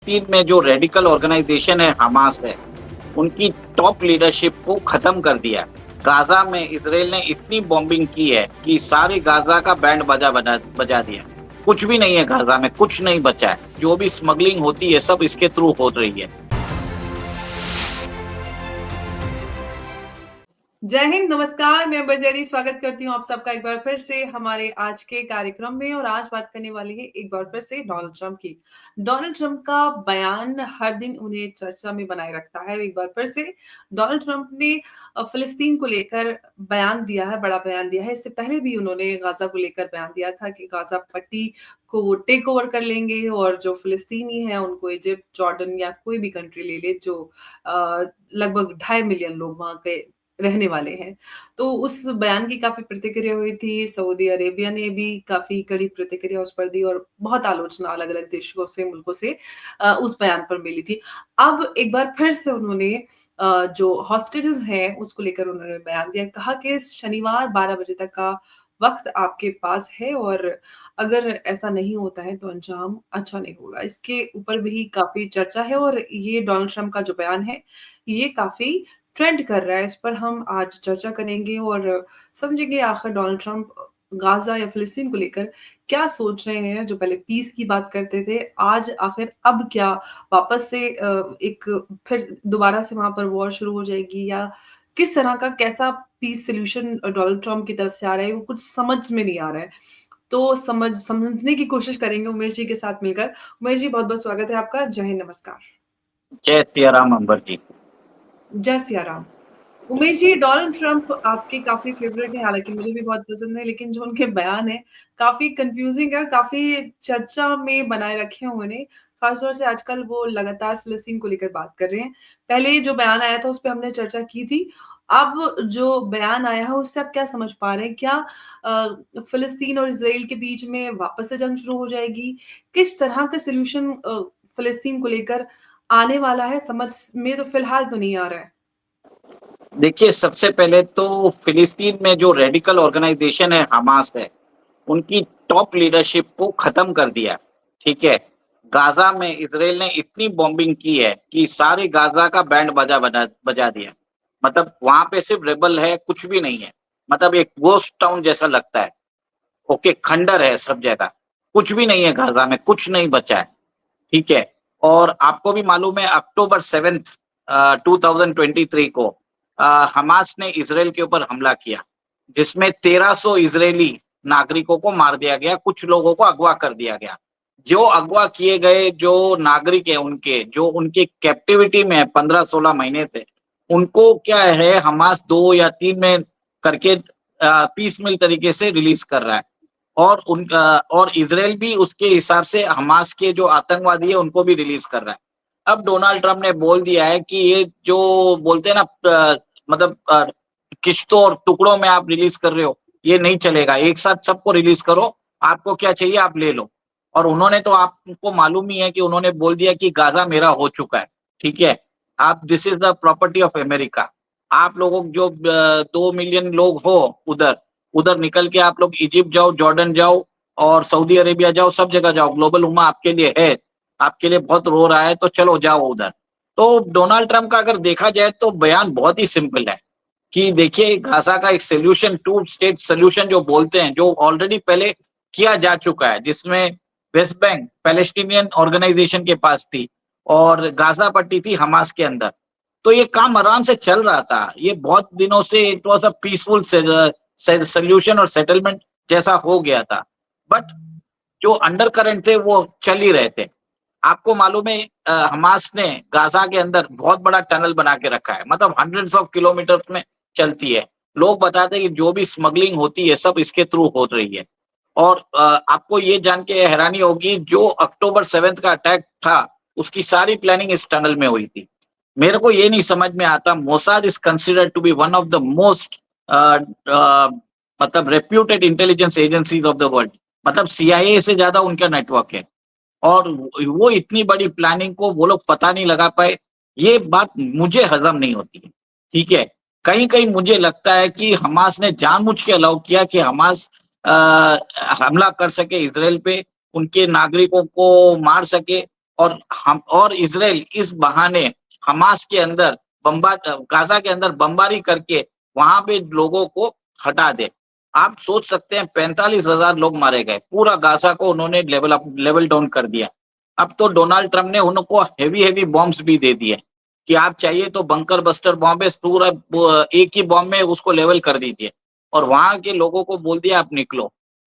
फिलिस्तीन में जो रेडिकल ऑर्गेनाइजेशन है हमास है, उनकी टॉप लीडरशिप को खत्म कर दिया। गाजा में इसराइल ने इतनी बॉम्बिंग की है कि सारे गाजा का बैंड बजा दिया। कुछ भी नहीं है गाजा में, कुछ नहीं बचा है। जो भी स्मगलिंग होती है सब इसके थ्रू हो रही है। जय हिंद, नमस्कार। मैं बरजैदी स्वागत करती हूँ आप सबका एक बार फिर से हमारे आज के कार्यक्रम में। और आज बात करने वाली है एक बार फिर से डोनाल्ड ट्रंप की। डोनाल्ड ट्रंप का बयान हर दिन उन्हें चर्चा में बनाए रखता है। एक बार फिर से डोनाल्ड ट्रंप ने फिलिस्तीन को लेकर बयान दिया है, बड़ा बयान दिया है। इससे पहले भी उन्होंने गाजा को लेकर बयान दिया था कि गाजा पट्टी को वो टेक ओवर कर लेंगे और जो फिलिस्तीनी है उनको इजिप्ट, जॉर्डन या कोई भी कंट्री ले ले जो लगभग 2.5 मिलियन लोग वहां के रहने वाले हैं। तो उस बयान की काफ़ी प्रतिक्रिया हुई थी। सऊदी अरेबिया ने भी काफ़ी कड़ी प्रतिक्रिया उस पर दी और बहुत आलोचना अलग-अलग देशों से, मुल्कों से उस बयान पर मिली थी। अब एक बार फिर से उन्होंने जो हॉस्टेजेस हैं, उसको लेकर उन्होंने बयान दिया। कहा कि शनिवार 12 बजे तक का वक़्त आपके पास है और अगर ऐसा नहीं होता है, तो अंजाम अच्छा नहीं होगा। इसके ऊपर भी काफ़ी चर्चा है और ये डोनाल्ड ट्रंप का जो बयान है, ये काफ़ी ट्रेंड कर रहा है। इस पर हम आज चर्चा करेंगे और समझेंगे आखिर डोनाल्ड ट्रंप गाज़ा या फ़िलिस्तीन को लेकर क्या सोच रहे हैं। जो पहले पीस की बात करते थे, आज आखिर अब क्या वापस से एक फिर दोबारा से वहाँ पर वॉर शुरू हो जाएगी या किस तरह का कैसा पीस सॉल्यूशन डोनाल्ड ट्रंप की तरफ से आ रहा है, वो कुछ समझ में नहीं आ रहा है। तो समझने की कोशिश करेंगे उमेश जी के साथ मिलकर। उमेश जी, बहुत-बहुत स्वागत है आपका। जय हिंद, नमस्कार। जय सिया राम अंबर जी। जय सिया राम। उमेश जी, डोनाल्ड ट्रंप आपके काफ़ी फ़ेवरेट हैं, हालाँकि मुझे भी बहुत पसंद है, लेकिन जो उनके बयान हैं, काफ़ी कन्फ्यूज़िंग है और काफ़ी चर्चा में बनाए रखे हैं उन्होंने। ख़ास तौर से आजकल वो लगातार फ़िलिस्तीन को लेकर बात कर रहे हैं। पहले जो बयान आया था, उस पे हमने चर्चा की थी। अब जो बयान आया है, उससे आप क्या समझ पा रहे हैं? क्या फ़िलिस्तीन और इज़राइल के बीच में वापस से जंग शुरू हो जाएगी? किस तरह का सॉल्यूशन फ़िलिस्तीन को लेकर आने वाला है? समझ में तो फ़िलहाल तो नहीं आ रहा है। देखिए, सबसे पहले तो फिलिस्तीन में जो रेडिकल ऑर्गेनाइजेशन है हमास है, उनकी टॉप लीडरशिप को खत्म कर दिया। ठीक है। गाजा में इसराइल ने इतनी बॉम्बिंग की है कि सारे गाजा का बैंड बजा दिया। मतलब वहां पे सिर्फ रेबल है, कुछ भी नहीं है। मतलब एक गोस्ट टाउन जैसा लगता है। ओके, खंडर है सब जगह। कुछ भी नहीं है गाजा में, कुछ नहीं बचा है। ठीक है। और आपको भी मालूम है अक्टूबर 7 2023 को हमास ने इसराइल के ऊपर हमला किया, जिसमें 1300 इजरायली नागरिकों को मार दिया गया, कुछ लोगों को अगवा कर दिया गया। जो अगवा किए गए जो नागरिक है उनके जो उनके कैप्टिविटी में 15-16 महीने थे, उनको क्या है हमास 2 या 3 में करके पीस मिल तरीके से रिलीज कर रहा है। और इज़राइल भी उसके हिसाब से हमास के जो आतंकवादी है उनको भी रिलीज कर रहा है। अब डोनाल्ड ट्रंप ने बोल दिया है कि ये जो बोलते हैं ना मतलब किश्तों और टुकड़ों में आप रिलीज कर रहे हो, ये नहीं चलेगा। एक साथ सबको रिलीज करो, आपको क्या चाहिए आप ले लो। और उन्होंने तो आपको मालूम ही है कि उन्होंने बोल दिया कि गाजा मेरा हो चुका है। ठीक है। आप this is the property of America. आप लोगों जो 2 मिलियन लोग हो उधर उधर निकल के आप लोग इजिप्ट जाओ, जॉर्डन जाओ और सऊदी अरेबिया जाओ, सब जगह जाओ। ग्लोबल उम्मा आपके लिए है, आपके लिए बहुत रो रहा है, तो चलो जाओ उधर। तो डोनाल्ड ट्रंप का अगर देखा जाए तो बयान बहुत ही सिंपल है कि देखिए गाजा का एक सोल्यूशन, टू स्टेट सोल्यूशन जो बोलते हैं, जो ऑलरेडी पहले किया जा चुका है, जिसमें वेस्ट बैंक पैलेस्टीनियन ऑर्गेनाइजेशन के पास थी और गाजा पट्टी थी हमास के अंदर। तो ये काम आराम से चल रहा था, ये बहुत दिनों से it was a peaceful solution और सेटलमेंट जैसा हो गया था। बट जो अंडर करंट थे वो चल ही रहे थे। आपको मालूम है हमास ने गाजा के अंदर बहुत बड़ा टनल बना के रखा है, मतलब हंड्रेड्स ऑफ किलोमीटर में चलती है। लोग बताते हैं कि जो भी स्मगलिंग होती है सब इसके थ्रू हो रही है। और आपको ये जान के हैरानी होगी, जो अक्टूबर 7 का अटैक था उसकी सारी प्लानिंग इस टनल में हुई थी। मेरे को ये नहीं समझ में आता, Mossad is considered to be one of the most मतलब reputed intelligence agencies of the world. मतलब सीआईए से ज्यादा उनका नेटवर्क है। और वो इतनी बड़ी प्लानिंग को वो लोग पता नहीं लगा पाए, ये बात मुझे हजम नहीं होती है। ठीक है। कहीं कहीं मुझे लगता है कि हमास ने जानबूझ के अलाउ किया कि हमास हमला कर सके इसराइल पे, उनके नागरिकों को मार सके और इजराइल इस बहाने हमास के अंदर गाजा के अंदर बमबारी करके वहां पे लोगों को हटा दे। आप सोच सकते हैं 45,000 लोग मारे गए, पूरा गाजा को उन्होंने लेवल डाउन कर दिया। अब तो डोनाल्ड ट्रंप ने उनको हेवी हेवी बॉम्ब्स भी दे दिए कि आप चाहिए तो बंकर बस्टर बॉम्ब है, पूरा एक ही बॉम्ब में उसको लेवल कर दीजिए, और वहां के लोगों को बोल दिया आप निकलो।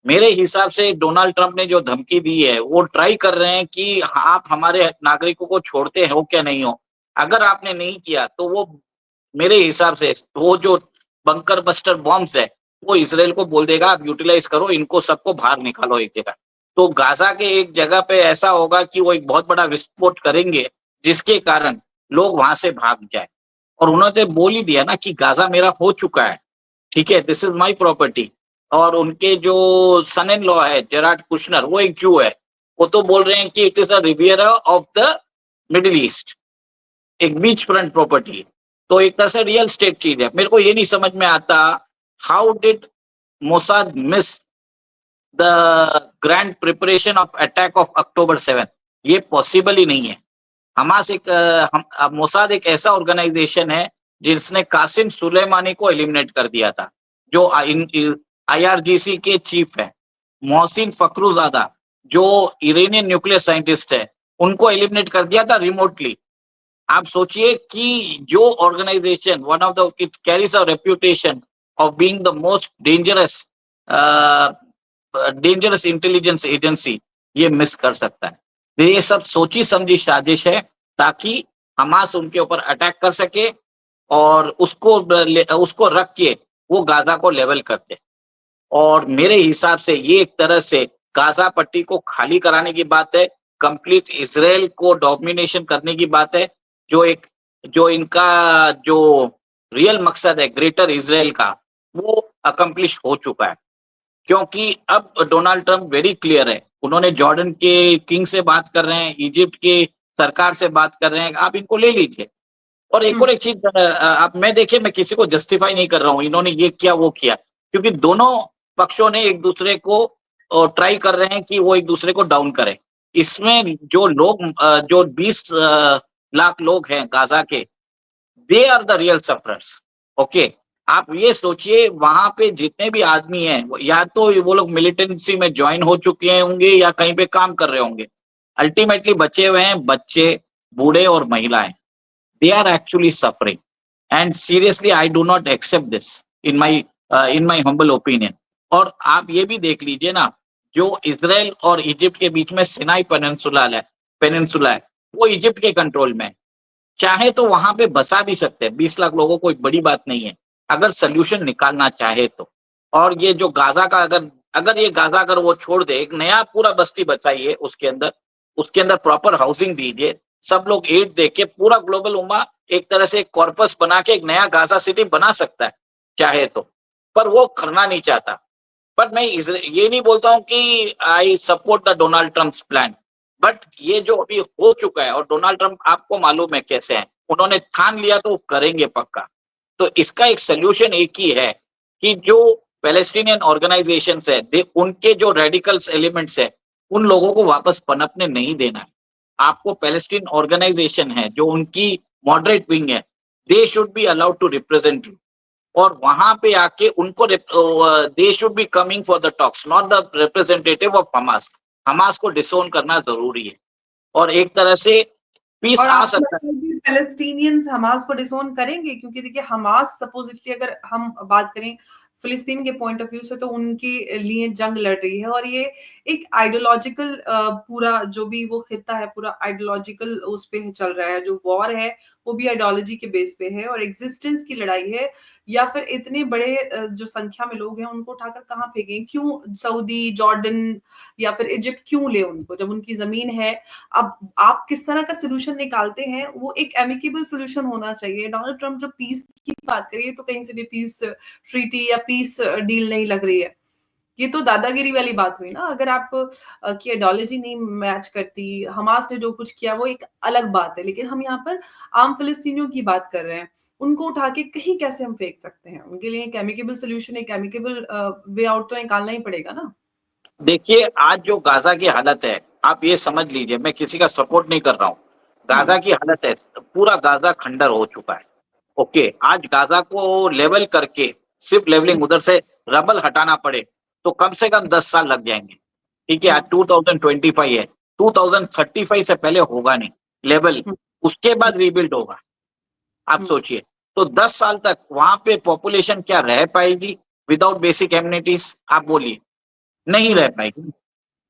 मेरे हिसाब से डोनाल्ड ट्रंप ने जो धमकी दी है वो ट्राई कर रहे हैं कि आप हमारे नागरिकों को छोड़ते हो क्या नहीं हो। अगर आपने नहीं किया तो वो, मेरे हिसाब से वो जो बंकर बस्टर बॉम्ब्स है वो इसराइल को बोल देगा आप यूटिलाइज करो, इनको सबको बाहर निकालो एक जगह। तो गाजा के एक जगह पे ऐसा होगा कि वो एक बहुत बड़ा विस्फोट करेंगे जिसके कारण लोग वहां से भाग जाए। और उन्होंने बोल ही दिया ना कि गाजा मेरा हो चुका है, ठीक है, दिस इज माय प्रॉपर्टी। और उनके जो सन इन लॉ है जेराड कुशनर, वो एक जू है, वो तो बोल रहे हैं कि it is a Riviera of the Middle east, एक बीच फ्रंट प्रॉपर्टी। तो एक तरह से रियल स्टेट चीज है। मेरे को ये नहीं समझ में आता how did Mossad miss the grand preparation of attack of October 7। ये पॉसिबल ही नहीं है। हमास एक मोसाद एक ऐसा ऑर्गेनाइजेशन है जिसने कासिम सुलेमानी को एलिमिनेट कर दिया था, जो आईआरजीसी के चीफ है। मोहसिन फखरुजादा जो इरानियन न्यूक्लियर साइंटिस्ट है, उनको एलिमिनेट कर दिया था रिमोटली। आप सोचिए कि जो organisation one of the it carries a reputation of being the most dangerous intelligence agency, ये मिस कर सकता है। तो ये सब सोची समझी साजिश है ताकि हमास उनके ऊपर अटैक कर सके और उसको रख के वो गाजा को लेवल करते। और मेरे हिसाब से ये एक तरह से गाजा पट्टी को खाली कराने की बात है, कंप्लीट इसराइल को डोमिनेशन करने की बात है। जो एक जो इनका जो रियल मकसद है ग्रेटर इसराइल का, वो अकम्प्लिश हो चुका है। क्योंकि अब डोनाल्ड ट्रंप वेरी क्लियर है, उन्होंने जॉर्डन के किंग से बात कर रहे हैं, इजिप्ट के सरकार से बात कर रहे हैं, आप इनको ले लीजिए। और एक चीज, आप मैं देखिए, मैं किसी को जस्टिफाई नहीं कर रहा हूँ इन्होंने ये किया वो किया, क्योंकि दोनों पक्षों ने एक दूसरे को ट्राई कर रहे हैं कि वो एक दूसरे को डाउन करें। इसमें जो लोग जो 20 लाख लोग हैं गाजा के, they are the real sufferers. Okay, आप ये सोचिए वहां पे जितने भी आदमी हैं या तो वो लोग मिलिटेंसी में ज्वाइन हो चुके होंगे या कहीं पे काम कर रहे होंगे। अल्टीमेटली बचे हुए हैं बच्चे, बूढ़े और महिलाएं। They are actually suffering, and seriously I do not accept this in my humble opinion. और आप ये भी देख लीजिए ना, जो इसराइल और इजिप्ट के बीच में सिनाई पेनिनसुला है, वो इजिप्ट के कंट्रोल में है। चाहे तो वहां पे बसा भी सकते हैं 20 लाख लोगों, कोई बड़ी बात नहीं है अगर सोल्यूशन निकालना चाहे तो। और ये जो गाजा का, अगर अगर ये गाजा अगर वो छोड़ दे, एक नया पूरा बस्ती बचाइए, उसके अंदर प्रॉपर हाउसिंग दीजिए, सब लोग एड दे के पूरा ग्लोबल उम्मा एक तरह से एक कॉर्पस बना के एक नया गाजा सिटी बना सकता है चाहे तो। पर वो करना नहीं चाहता। पर मैं ये नहीं बोलता हूं कि I support the Donald Trump plan, but ये जो अभी हो चुका है, और डोनाल्ड ट्रंप आपको मालूम है कैसे हैं, उन्होंने ठान लिया तो करेंगे पक्का। तो इसका एक सोल्यूशन एक ही है कि जो पैलेस्टीनियन ऑर्गेनाइजेशन है, उनके जो रेडिकल्स एलिमेंट्स है, उन लोगों को वापस पनपने नहीं देना है। आपको पैलेस्टीन ऑर्गेनाइजेशन है जो उनकी मॉडरेट विंग है, they should be allowed to represent you. और वहां पे आके उनको they should be coming for the talks, not the representative of Hamas. Hamas को डिसोन करना जरूरी है और एक तरह से पीस और आ आपको सकता है। लगता है कि पैलेस्टीनियंस हमास को डिसोन करेंगे? क्योंकि देखिए हमास सपोजिटली अगर हम बात करें फिलिस्तीन के पॉइंट ऑफ व्यू से, तो उनके लिए जंग लड़ रही है, और ये एक आइडियोलॉजिकल पूरा जो भी वो खिता है पूरा आइडियोलॉजिकल उस पे चल रहा है। जो वॉर है वो भी आइडियोलॉजी के बेस पे है और एग्जिस्टेंस की लड़ाई है। या फिर इतने बड़े जो संख्या में लोग हैं उनको उठाकर कहाँ फेंकें? क्यों सऊदी, जॉर्डन या फिर इजिप्ट क्यों ले उनको जब उनकी जमीन है? अब आप किस तरह का सॉल्यूशन निकालते हैं, वो एक एमिकेबल सॉल्यूशन होना चाहिए। डोनाल्ड ट्रम्प जो पीस की बात करिए तो कहीं से भी पीस ट्रीटी या पीस डील नहीं लग रही है। ये तो दादागिरी वाली बात हुई ना। अगर आप की आइडियोलॉजी नहीं मैच करती, हमास ने जो कुछ किया वो एक अलग बात है, लेकिन हम यहाँ पर आम फिलिस्तीनियों की बात कर रहे हैं। उनको उठा के कहीं कैसे हम फेंक सकते हैं? उनके लिए एक एमिकेबल सॉल्यूशन, एक एमिकेबल वे आउट तो निकालना ही पड़ेगा ना। देखिए आज जो गाजा की हालत है, आप ये समझ लीजिए, मैं किसी का सपोर्ट नहीं कर रहा हूँ। गाज़ा हुँ, की हालत है, पूरा गाज़ा खंडर हो चुका है। ओके, आज गाज़ा को लेवल करके सिर्फ़ हुँ, लेवलिंग उधर से रबल हटाना पड़े, तो कम से कम 10 साल लग जाएँगे। ठीक है, हुँ, आज 2025 है, 2035 से पहले होगा नहीं लेवल, हुँ, उसके हुँ, बाद रीबिल्ड होगा। आप हुँ, सोचिए, तो 10 साल तक वहाँ पे पॉपुलेशन क्या रह पाएगी विदाउट बेसिक एमिनिटीज़? आप बोलिए, नहीं रह हुँ, पाएगी।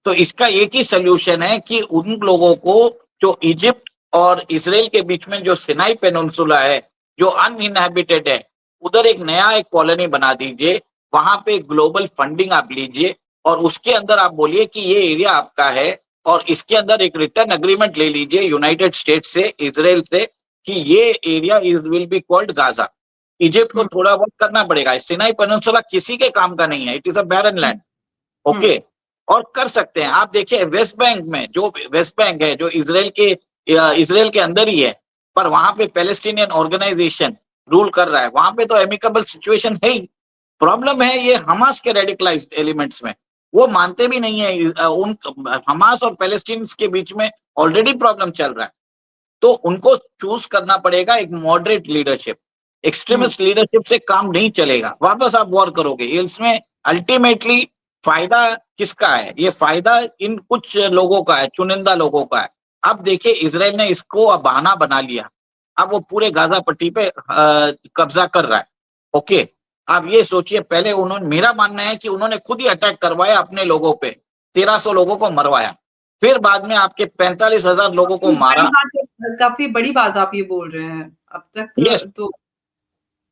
तो इसका एक ही सॉल्यूशन है कि उन लोगों को, जो इजिप्ट और इसराइल के बीच में जो सिनाई पेनिनसुला है, जो अनइन्हेबिटेड है, उधर एक नया एक कॉलोनी बना दीजिए, वहां पे ग्लोबल फंडिंग आप लीजिए और उसके अंदर आप बोलिए कि ये एरिया आपका है और इसके अंदर एक रिटर्न एग्रीमेंट ले लीजिए यूनाइटेड स्टेट से, इसराइल से, कि ये area is will be called Gaza. Egypt को हुँ, थोड़ा बहुत करना पड़ेगा, सिनाई पेनिनसुला किसी के काम का नहीं है, it is a barren hmm, land. Hmm, okay, और कर सकते हैं। आप देखिए वेस्ट बैंक में, जो वेस्ट बैंक है जो इसराइल के अंदर ही है, पर वहां पे पैलेस्टीनियन ऑर्गेनाइजेशन रूल कर रहा है, वहां पे तो एमिकेबल सिचुएशन है ही। प्रॉब्लम है ये हमास के रेडिकलाइज्ड एलिमेंट्स में, वो मानते भी नहीं है। उन हमास और पैलेस्टीनियंस के बीच में ऑलरेडी प्रॉब्लम चल रहा है, तो उनको चूज करना पड़ेगा एक मॉडरेट लीडरशिप। हुँ, एक्सट्रीमिस्ट लीडरशिप से काम नहीं चलेगा, वापस आप वॉर करोगे, इसमें अल्टीमेटली फायदा किसका है? ये फायदा इन कुछ लोगों का है, चुनिंदा लोगों का है। अब देखिए इसराइल ने इसको अब बहाना बना लिया, अब वो पूरे गाजा पट्टी पे कब्जा कर रहा है। ओके, आप ये सोचिए, पहले उन्होंने, मेरा मानना है कि उन्होंने खुद ही अटैक करवाया अपने लोगों पे, 1300 लोगों को मरवाया, फिर बाद में आपके 45,000 लोगों को मारा। काफ़ी बड़ी बात आप ये बोल रहे हैं। अब यस, तक तो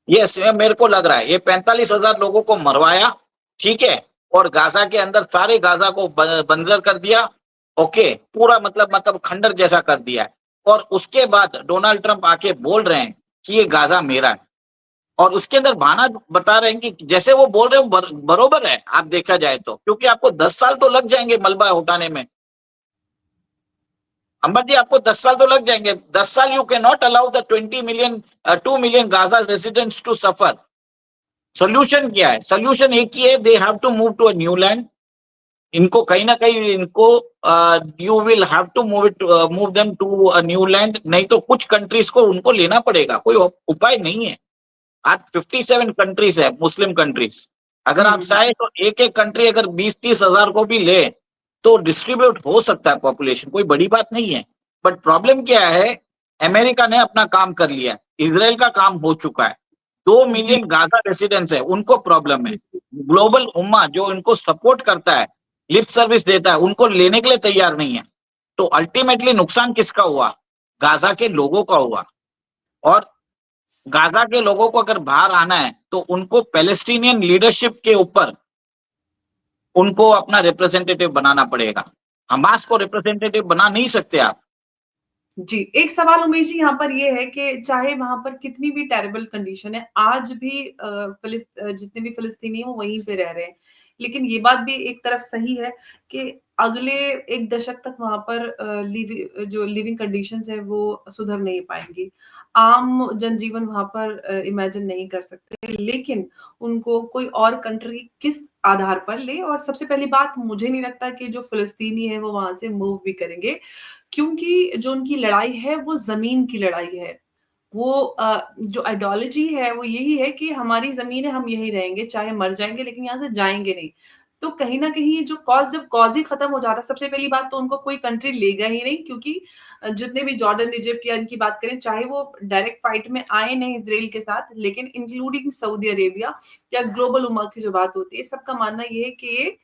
यस, ये मेरे को लग रहा है ये 45,000 लोगों को मरवाया, ठीक है, और गाजा के अंदर सारे गाजा को बंजर कर दिया। ओके, पूरा मतलब खंडर जैसा कर दिया है। और उसके बाद डोनाल्ड ट्रंप आके बोल रहे हैं कि ये गाजा मेरा है, और उसके अंदर बहाना बता रहे हैं कि जैसे वो बोल रहे हैं बरोबर है, आप देखा जाए तो, क्योंकि आपको 10 साल तो लग जाएंगे मलबा उठाने में। अंबर जी, आपको 10 साल तो लग जाएंगे, 10 साल you can not allow the 20 million 2 million Gaza residents to suffer. Solution क्या है? सोल्यूशन एक ही है, they have to move to a new land. इनको कहीं ना कहीं इनको you will have to move them to a new land, नहीं तो कुछ कंट्रीज को उनको लेना पड़ेगा, कोई उपाय नहीं है। आज 57 कंट्रीज है, मुस्लिम कंट्रीज। अगर हुँ, आप हुँ, चाहे तो एक एक कंट्री अगर 20-30 हजार को भी ले, तो डिस्ट्रीब्यूट हो सकता है पॉपुलेशन, कोई बड़ी बात नहीं है। बट प्रॉब्लम क्या है, अमेरिका ने अपना काम कर लिया, इसराइल का काम हो चुका है। दो जी, मिलियन गाजा रेसिडेंट्स है, उनको प्रॉब्लम है। ग्लोबल उम्मा जो इनको सपोर्ट करता है, लिप सर्विस देता है, उनको लेने के लिए तैयार नहीं है। तो अल्टीमेटली नुकसान किसका हुआ? गाजा के लोगों का हुआ। और गाजा के लोगों को अगर बाहर आना है, तो उनको पैलेस्टीनियन लीडरशिप के ऊपर उनको अपना रिप्रेजेंटेटिव बनाना पड़ेगा। हमास को रिप्रेजेंटेटिव बना नहीं सकते आप। जी। एक सवाल उमेश जी यहाँ पर ये है कि चाहे वहाँ पर कितनी भी टेरिबल कंडीशन है, आज भी जितने भी फिलिस्तीनी हैं वो वहीं पे रह रहे हैं। लेकिन ये बात भी एक तरफ सही है कि अगले 1 दशक तक वहाँ पर जो लिविंग कंडीशंस हैं वो सुधर नहीं पाएँगी। आम जनजीवन वहाँ पर इमेजिन नहीं कर सकते। लेकिन उनको कोई और कंट्री किस आधार पर ले, और सबसे पहली बात मुझे नहीं लगता कि जो फिलिस्तीनी हैं वो वहाँ से मूव भी करेंगे। क्योंकि जो उनकी लड़ाई है वो ज़मीन की लड़ाई है। वो जो आइडियोलॉजी है वो यही है कि हमारी ज़मीन है, हम यहीं रहेंगे, चाहे मर जाएँगे लेकिन यहाँ से जाएँगे नहीं। तो कहीं न कहीं ये जो जब कॉज़ ही खत्म हो जाता है, सबसे पहली बात तो उनको कोई कंट्री लेगा ही नहीं, क्योंकि जितने भी जॉर्डन, इजिप्ट या इनकी बात करें, चाहे वो डायरेक्ट फाइट में आए नहीं इज़राइल के साथ, लेकिन इंक्लूडिंग सऊदी अरेबिया या ग्लोबल उम्मा की जो बात होती है, सबका मानना ये है कि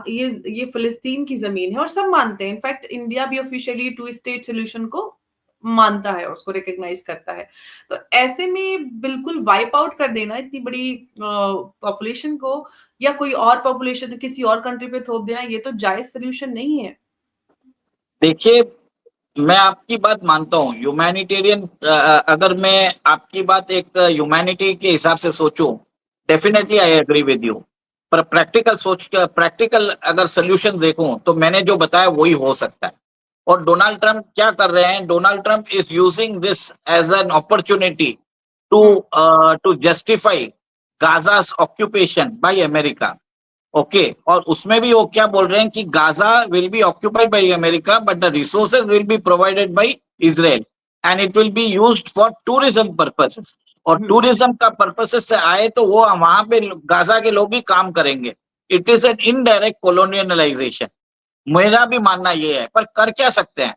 ये फ़िलिस्तीन की ज़मीन है और सब मानते हैं। इनफैक्ट इंडिया भी ऑफ़िशियली टू स्टेट सॉल्यूशन को मानता है, उसको रिकॉग्नाइज़ करता है। तो ऐसे में बिल्कुल वाइप आउट कर देना इतनी बड़ी पॉपुलेशन को, या कोई और पॉपुलेशन किसी और कंट्री पे थोप देना, ये तो जायज़ सॉल्यूशन नहीं है। देखिए, मैं आपकी बात मानता हूँ, ह्यूमैनिटेरियन, अगर मैं आपकी बात एक ह्यूमैनिटी के हिसाब से सोचूं, hmm, definitely I agree with you. पर प्रैक्टिकल अगर सोल्यूशन देखूं, तो मैंने जो बताया वही हो सकता है। और डोनाल्ड ट्रंप क्या कर रहे हैं? Donald Trump is using this as an opportunity to hmm, to justify Gaza's occupation by America. Okay, और उसमें भी वो क्या बोल रहे हैं कि Gaza will be occupied by America but the resources will be provided by Israel and it will be used for tourism purposes. और टूरिज्म का पर्पसेस से आए तो वो वहां पे गाजा के लोग ही काम करेंगे। It is an indirect colonialisation. मेरा भी मानना ये है, पर कर क्या सकते हैं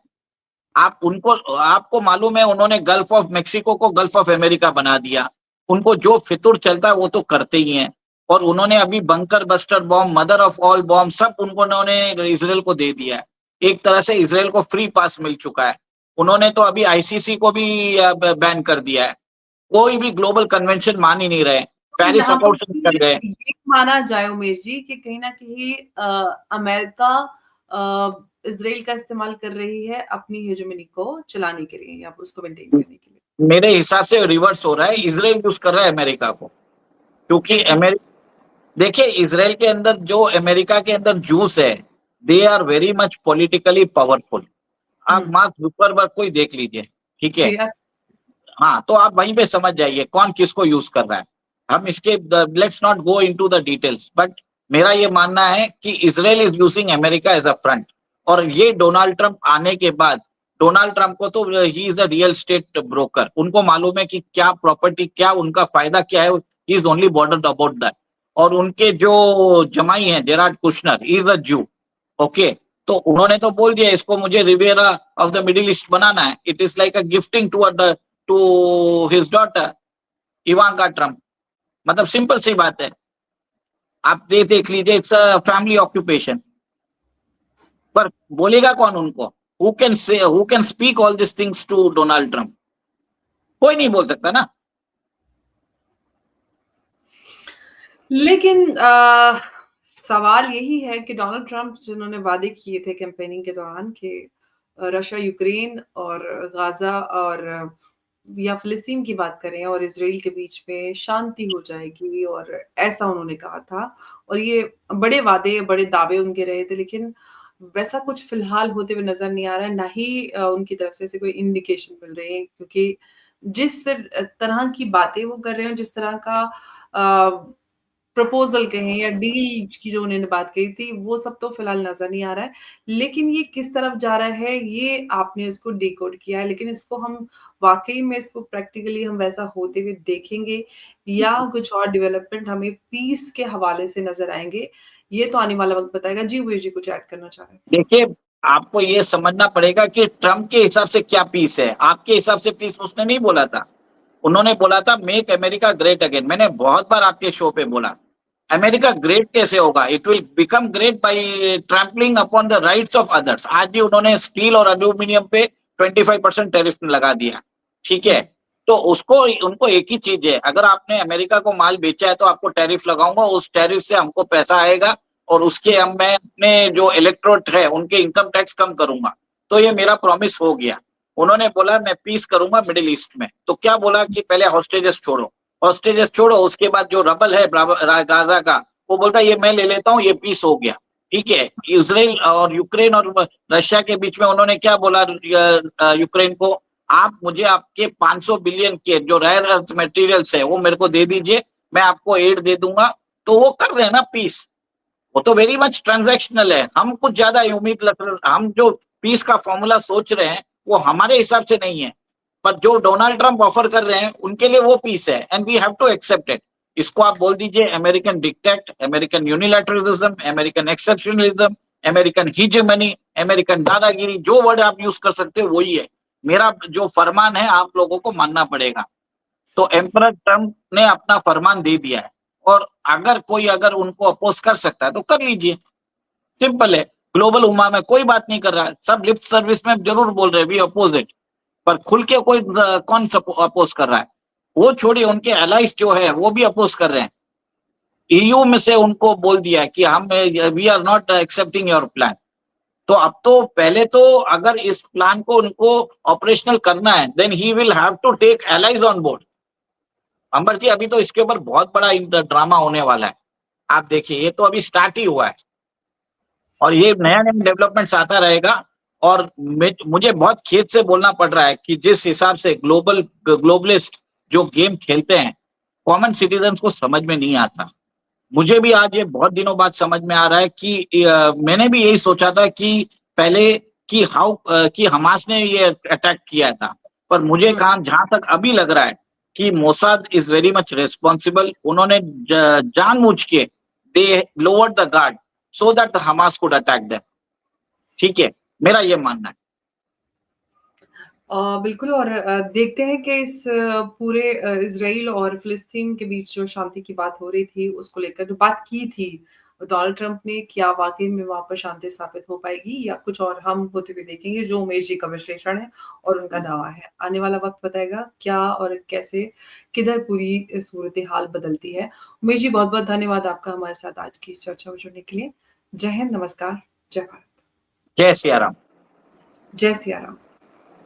आप उनको? आपको मालूम है उन्होंने गल्फ ऑफ मेक्सिको को गल्फ ऑफ अमेरिका बना दिया। उनको जो फितूर चलता है वो तो करते ही हैं। और उन्होंने अभी bunker buster bomb, mother of all bomb, सब उन्होंने इसराइल को दे दिया है। एक तरह से इसराइल को फ्री पास मिल चुका है। उन्होंने तो अभी आईसीसी को भी बैन कर दिया है। कोई भी ग्लोबल कन्वेंशन मान ही नहीं रहे, तो पेरिस यहाँ पर अकॉर्ड से निकल गए। ये माना जाए उमेश जी कि कहीं ना कहीं अमेरिका इसराइल का इस्तेमाल कर रही है अपनी हेजेमनी को चलाने के लिए या फिर उसको मेंटेन करने के लिए। मेरे हिसाब से रिवर्स हो रहा है, इसराइल यूज कर रहा है अमेरिका को। क्योंकि कैसे? देखिए इसराइल के अंदर जो अमेरिका के अंदर जूस है, they are very much politically powerful. आप मार्क जुकरबर्ग को ही देख लीजिए, ठीक है। जी हाँ, तो आप वहीं पे समझ जाइए कौन किसको यूज कर रहा है। हम इसके let's not go into the details, but मेरा ये मानना है कि Israel is using America as a front. और ये डोनाल्ड ट्रंप आने के बाद, डोनाल्ड ट्रंप को तो ही is a real estate broker. उनको मालूम है कि क्या प्रॉपर्टी, क्या उनका फायदा क्या है। He is only bothered about that. और उनके जो जमाई हैं Jared Kushner, he is a Jew. Okay, तो उन्होंने तो बोल दिया इसको मुझे Riviera of the Middle East बनाना है। It is like a gifting to his daughter Ivanka Trump. मतलब सिंपल सी बात है, आप ये देख लीजिए, इट्स अ फैमिली ऑक्यूपेशन। पर बोलेगा कौन उनको? Who can speak all this things to Donald Trump? कोई नहीं बोल सकता ना। लेकिन सवाल यही है कि डोनाल्ड ट्रंप जिन्होंने वादे किए थे कैंपेनिंग के दौरान कि रशिया यूक्रेन और गाजा और या फिलिस्तीन की बात करें और इसराइल के बीच में शांति हो जाएगी और ऐसा उन्होंने कहा था। और ये बड़े वादे, बड़े दावे उनके रहे थे, लेकिन वैसा कुछ फिलहाल होते हुए नजर नहीं आ रहा है, ना ही उनकी तरफ से ऐसे कोई इंडिकेशन मिल रहे हैं, क्योंकि जिस तरह की बातें वो कर रहे हैं, जिस तरह का प्रपोज़ल कहें या डील की जो उन्होंने बात कही थी, वो सब तो फिलहाल नज़र नहीं आ रहा है। लेकिन ये किस तरफ जा रहा है, ये आपने इसको डिकोड किया है, लेकिन इसको हम वाक़ई में इसको प्रैक्टिकली हम वैसा होते हुए देखेंगे या कुछ और डेवलपमेंट हमें पीस के हवाले से नज़र आएँगे, ये तो आने वाला वक़्त बताएगा। जी, वीर जी कुछ ऐड करना चाह रहे हैं? देखिए, आपको ये समझना पड़ेगा कि ट्रम्प के हिसाब से क्या पीस है, आपके हिसाब से पीस उसने नहीं बोला था। उन्होंने बोला था मेक अमेरिका ग्रेट अगेन। मैंने बहुत बार आपके शो पे बोला, अमेरिका ग्रेट कैसे होगा? It will become great by trampling upon the rights of others. आज भी उन्होंने स्टील और एल्यूमिनियम पे 25% टैरिफ लगा दिया, ठीक है। हुँ, तो उसको उनको एक ही चीज है, अगर आपने अमेरिका को माल बेचा है तो आपको टैरिफ लगाऊंगा, उस टैरिफ से हमको पैसा आएगा और उसके हुँ, हम मैं अपने जो इलेक्ट्रोट है उनके इनकम टैक्स कम करूंगा। तो ये मेरा प्रॉमिस हो गया। उन्होंने बोला मैं पीस करूंगा मिडिल ईस्ट में, तो क्या बोला कि पहले हॉस्टेजेस छोड़ो, हॉस्टेजेस छोड़ो, उसके बाद जो रबल है गाजा का, वो बोलता है ये मैं ले लेता हूँ, ये पीस हो गया, ठीक है। इसराइल और यूक्रेन और रशिया के बीच में उन्होंने क्या बोला यूक्रेन को, आप मुझे आपके 500 बिलियन के जो रेयर अर्थ मटेरियल्स है वो मेरे को दे दीजिए, मैं आपको एड दे दूंगा। तो वो कर रहे हैं ना पीस। वो तो वेरी मच ट्रांजैक्शनल है। हम कुछ ज्यादा उम्मीद लग, हम जो पीस का फॉर्मूला सोच रहे हैं वो हमारे हिसाब से नहीं है, पर जो डोनाल्ड ट्रंप ऑफर कर रहे हैं उनके लिए वो पीस है and we have to accept it. इसको आप बोल दीजिए American dictate, American unilateralism, American exceptionalism, American hegemony, American दादागिरी, जो वर्ड आप यूज कर सकते हो वही है। मेरा जो फरमान है आप लोगों को मानना पड़ेगा। तो एम्परर ट्रम्प ने अपना फरमान दे दिया है, और अगर कोई अगर उनको अपोज कर सकता है तो कर लीजिए, सिंपल है। ग्लोबल उम्मा में कोई बात नहीं कर रहा है, सब लिप सर्विस में जरूर बोल रहे हैं वी अपोज इट, पर खुल के कोई कौन अपोज कर रहा है? वो छोड़िए, उनके एलाइज जो है वो भी अपोज कर रहे हैं। ईयू में से उनको बोल दिया है कि हम we are not accepting your plan. तो अब तो पहले तो अगर इस प्लान को उनको ऑपरेशनल करना है then he will have to take allies on board. Ambar ji, अभी तो इसके ऊपर बहुत बड़ा ड्रामा होने वाला है। आप देखिए, ये तो अभी स्टार्ट ही हुआ है और ये नया नया डेवलपमेंट्स आता रहेगा। और मुझे बहुत खेद से बोलना पड़ रहा है कि जिस हिसाब से ग्लोबलिस्ट जो गेम खेलते हैं, कॉमन सिटीजन को समझ में नहीं आता। मुझे भी आज ये बहुत दिनों बाद समझ में आ रहा है कि मैंने भी यही सोचा था कि पहले कि हमास ने ये अटैक किया था। पर मुझे हुँ। जहाँ तक अभी लग रहा है कि Mossad is very much responsible. उन्होंने जानबूझ के they lowered the guard so that Hamas could attack them. ठीक है? मेरा ये मानना है। बिल्कुल और देखते हैं कि इस पूरे इज़राइल और फ़िलिस्तीन के बीच जो शांति की बात हो रही थी, उसको लेकर जो बात की थी डोनाल्ड ट्रंप ने, क्या वाक़ई में वहाँ पर शांति स्थापित हो पाएगी या कुछ और हम होते हुए देखेंगे, जो उमेश जी का विश्लेषण है और उनका दावा है। आने वाला वक़्त बताएगा क्या और कैसे, किधर पूरी सूरत-ए-हाल बदलती है। उमेश जी बहुत-बहुत धन्यवाद आपका हमारे साथ आज की इस चर्चा में जुड़ने के लिए। जय हिंद, नमस्कार, जय भारत। जय सिया राम। जय सिया राम।